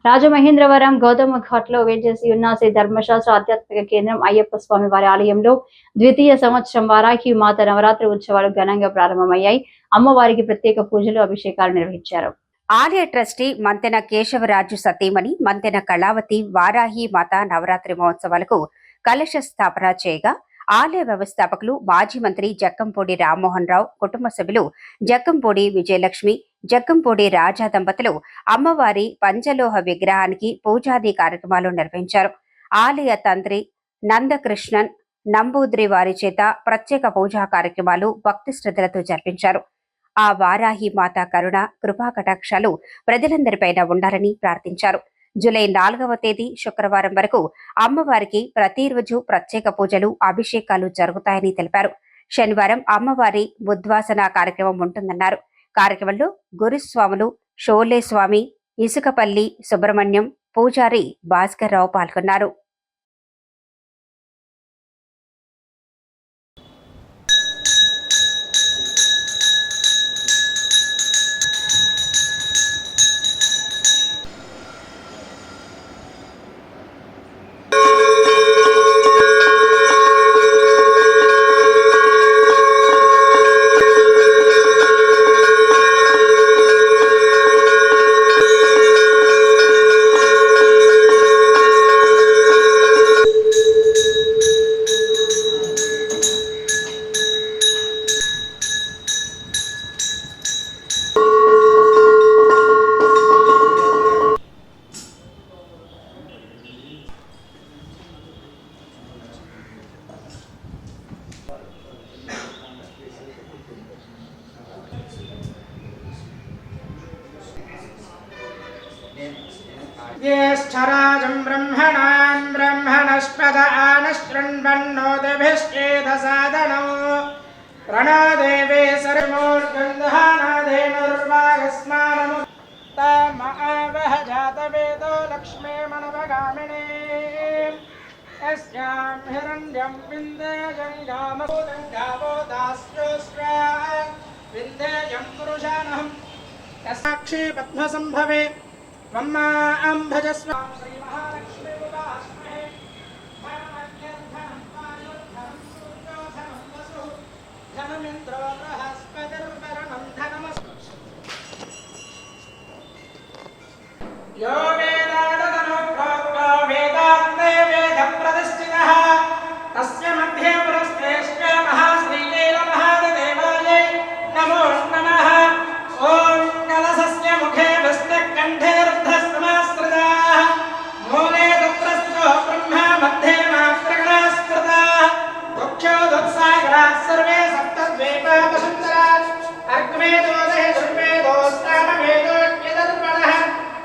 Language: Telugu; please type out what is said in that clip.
రాజమహేంద్రవరం గౌతమ ఘాట్లో వేంచేసి ఉన్న శ్రీ ధర్మశాస్త్ర ఆధ్యాత్మిక కేంద్రం అయ్యప్ప స్వామి వారి ఆలయంలో ద్వితీయ సంవత్సరం వారాహి మాత నవరాత్రి ఉత్సవాలు ఘనంగా ప్రారంభమయ్యాయి. అమ్మవారికి ప్రత్యేక పూజలు, అభిషేకాలు నిర్వహించారు. ఆలయ ట్రస్టీ మంతెన కేశవరాజు సతీమణి మంతెన కళావతి వారాహి మాత నవరాత్రి మహోత్సవాలకు కలశ స్థాపన చేయగా ఆలయ వ్యవస్థాపకులు మాజీ మంత్రి జక్కంపూడి రామ్మోహన్ రావు, కుటుంబ సభ్యులు జక్కంపూడి విజయలక్ష్మి, జక్కంపూడి రాజా దంపతులు అమ్మవారి పంచలోహ విగ్రహానికి పూజాది కార్యక్రమాలు నిర్వహించారు. ఆలయ తంత్రి నందకృష్ణన్ నంబూద్రి వారి చేత ప్రత్యేక పూజా కార్యక్రమాలు భక్తి శ్రద్ధలతో జరిపించారు. ఆ వారాహి మాత కరుణ, కృపా కటాక్షాలు ప్రజలందరిపైన ఉండాలని ప్రార్థించారు. జూలై 4వ తేదీ శుక్రవారం వరకు అమ్మవారికి ప్రతిరోజు ప్రత్యేక పూజలు, అభిషేకాలు జరుగుతాయని తెలిపారు. శనివారం అమ్మవారి ఉద్వాసన కార్యక్రమం ఉంటుందన్నారు. కార్యక్రమంలో గురుస్వాములు షోలే స్వామి, ఇసుకపల్లి సుబ్రహ్మణ్యం, పూజారి భాస్కర్ రావు పాల్గొన్నారు. ज्येष्ठराजं ब्रह्मणान् ब्रह्मणस्पद आनशृण्वन्नोतिभिश्चेदसादनौ प्रणो देवे सर्वोर्गन्धानादेनुर्वागस्मानमुत्तमावह जातवेदो लक्ष्मे मनवगामिने यस्यां हिरण्यं विन्देयं गामभूतं गावो दास्योऽस्रा विन्देयं पुरुषाणं यसाक्षी पद्मसम्भवे मम्मा अंभजस्व श्री महालक्ष्मी उपास्महे परमज्ञधनं पायुद्धनं सूर्योधनं वसु धनमिन्द्रो बृहस्पतिर्वरणं धनमस्तु यो वेदादनो प्रोक्तो वेदान्ते वेदप्रतिष्ठितः तस्य मध्ये पुरस्तेष्ट महाश्रीलेल महादेवायै नमो नमः। ओम कलशस्य मुखे कंठे मूले दुत्रस्तो ब्रह्मा मध्ये मात्रगणास्कृता दुक्षो दुत्सागराः सर्वे सप्तद्वीपा